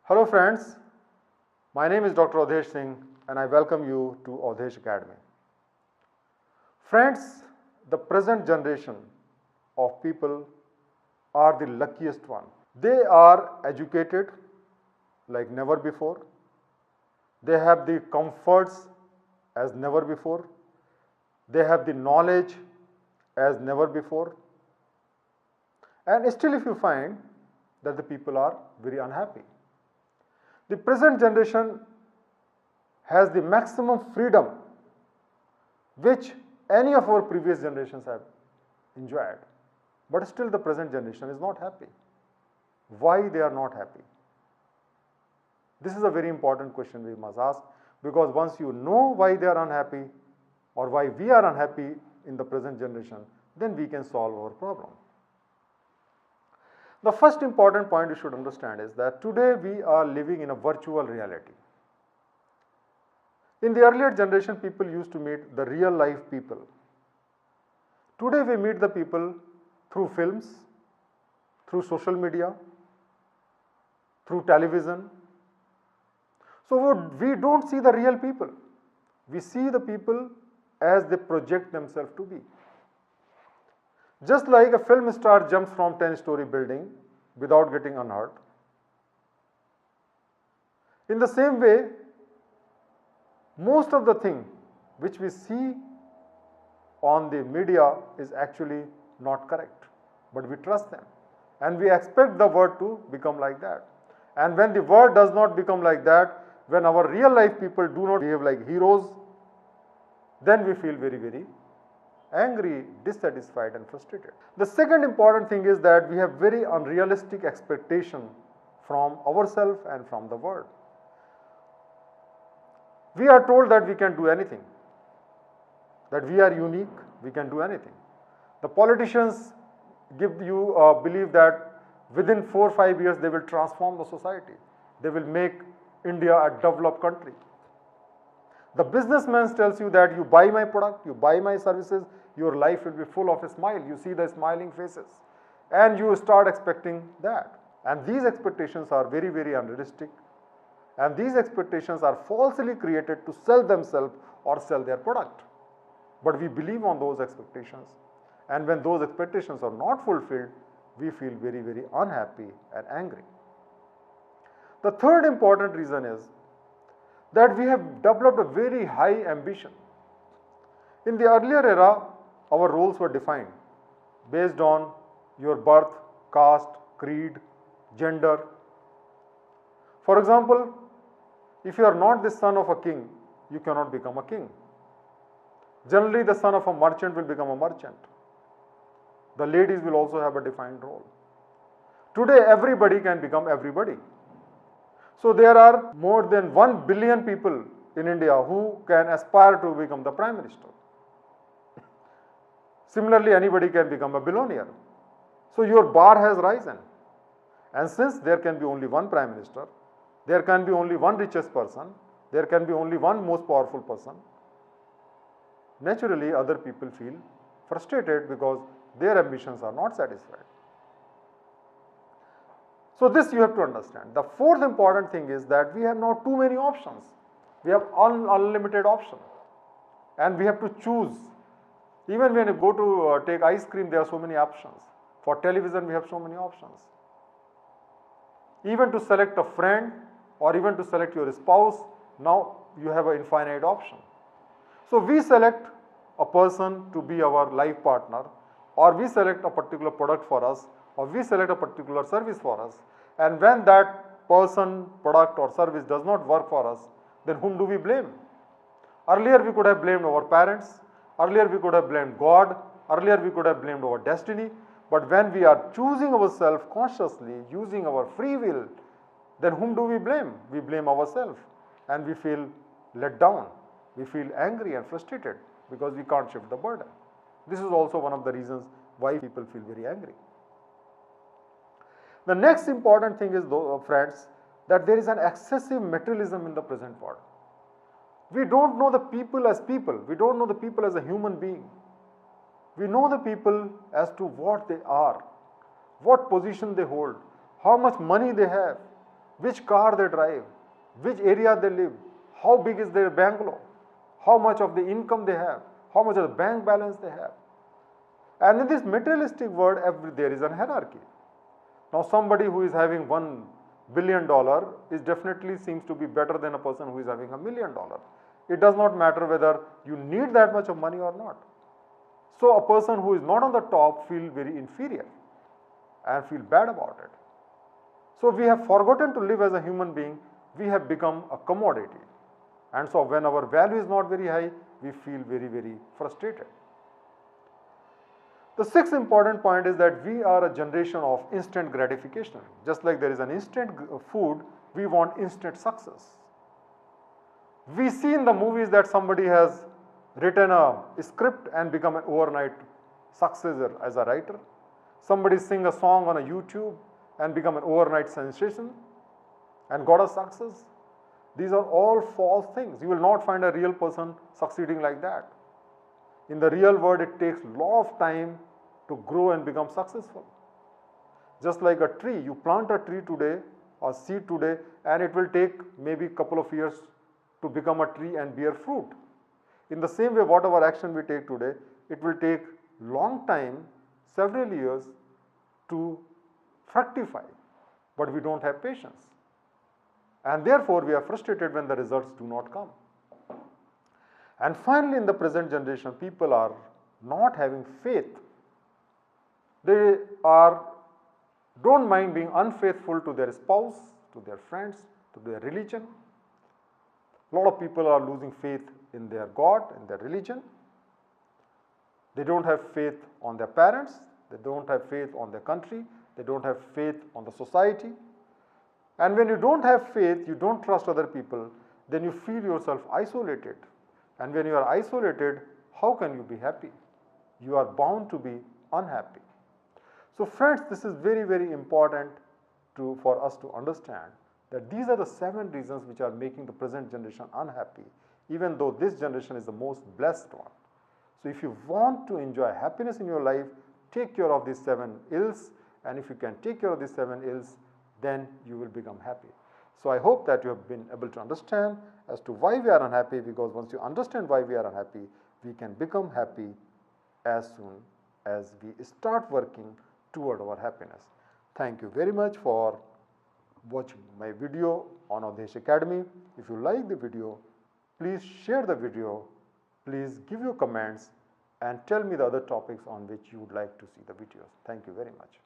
Hello friends, my name is Dr. Awdhesh Singh and I welcome you to Awdhesh Academy. Friends, the present generation of people are the luckiest one. They are educated like never before. They have the comforts as never before. They have the knowledge as never before. And still if you find that the people are very unhappy. The present generation has the maximum freedom which any of our previous generations have enjoyed. But still the present generation is not happy. Why they are not happy? This is a very important question we must ask, because once you know why they are unhappy or why we are unhappy in the present generation, then we can solve our problem. The first important point you should understand is that today we are living in a virtual reality. In the earlier generation, people used to meet the real life people. Today we meet the people through films, through social media, through television. So we don't see the real people. We see the people as they project themselves to be. Just like a film star jumps from 10-story building without getting unhurt. In the same way, most of the thing which we see on the media is actually not correct, but we trust them and we expect the world to become like that. And when the world does not become like that, when our real life people do not behave like heroes, then we feel very, very angry, dissatisfied and frustrated. The second important thing is that we have very unrealistic expectation from ourselves and from the world. We are told that we can do anything, that we are unique, we can do anything. The politicians give you a belief that within 4 or 5 years they will transform the society. They will make India a developed country. The businessman tells you that you buy my product, you buy my services, your life will be full of a smile. You see the smiling faces and you start expecting that. And these expectations are very, very unrealistic. And these expectations are falsely created to sell themselves or sell their product. But we believe on those expectations. And when those expectations are not fulfilled, we feel very, very unhappy and angry. The third important reason is that we have developed a very high ambition. In the earlier era, our roles were defined based on your birth, caste, creed, gender. For example, if you are not the son of a king, you cannot become a king. Generally, the son of a merchant will become a merchant. The ladies will also have a defined role. Today, everybody can become everybody. So there are more than 1 billion people in India who can aspire to become the Prime Minister. Similarly, anybody can become a billionaire. So your bar has risen. And since there can be only one Prime Minister, there can be only one richest person, there can be only one most powerful person, naturally other people feel frustrated because their ambitions are not satisfied. So this you have to understand. The fourth important thing is that we have not too many options. We have unlimited options and we have to choose. Even when you go to take ice cream, there are so many options. For television, we have so many options. Even to select a friend or even to select your spouse, now you have an infinite option. So we select a person to be our life partner, or we select a particular product for us, or we select a particular service for us. And when that person, product or service does not work for us, then whom do we blame? Earlier we could have blamed our parents, earlier we could have blamed God, earlier we could have blamed our destiny. But when we are choosing ourselves consciously, using our free will, then whom do we blame? We blame ourselves and we feel let down. We feel angry and frustrated because we can't shift the burden. This is also one of the reasons why people feel very angry. The next important thing is, friends, that there is an excessive materialism in the present world. We don't know the people as people. We don't know the people as a human being. We know the people as to what they are, what position they hold, how much money they have, which car they drive, which area they live, how big is their bungalow, how much of the income they have, how much of the bank balance they have. And in this materialistic world, there is a hierarchy. Now somebody who is having $1 billion is definitely seems to be better than a person who is having $1 million. It does not matter whether you need that much of money or not. So a person who is not on the top feel very inferior and feel bad about it. So we have forgotten to live as a human being. We have become a commodity. And so when our value is not very high, we feel very, very frustrated. The sixth important point is that we are a generation of instant gratification. Just like there is an instant food, we want instant success. We see in the movies that somebody has written a script and become an overnight success as a writer. Somebody sing a song on a YouTube and become an overnight sensation and got a success. These are all false things. You will not find a real person succeeding like that. In the real world, it takes a lot of time to grow and become successful. Just like a tree, you plant a tree today or seed today and it will take maybe a couple of years to become a tree and bear fruit. In the same way, whatever action we take today, it will take long time, several years to fructify, but we don't have patience. And therefore, we are frustrated when the results do not come. And finally, in the present generation, people are not having faith. They don't mind being unfaithful to their spouse, to their friends, to their religion. A lot of people are losing faith in their God, in their religion. They don't have faith on their parents. They don't have faith on their country. They don't have faith on the society. And when you don't have faith, you don't trust other people, then you feel yourself isolated. And when you are isolated, how can you be happy? You are bound to be unhappy. So friends, this is very, very important for us to understand that these are the 7 reasons which are making the present generation unhappy, even though this generation is the most blessed one. So if you want to enjoy happiness in your life, take care of these 7 ills, and if you can take care of these 7 ills, then you will become happy. So I hope that you have been able to understand as to why we are unhappy, because once you understand why we are unhappy, we can become happy as soon as we start working toward our happiness. Thank you very much for watching my video on Awdhesh Academy. If you like the video, please share the video, please give your comments and tell me the other topics on which you would like to see the videos. Thank you very much.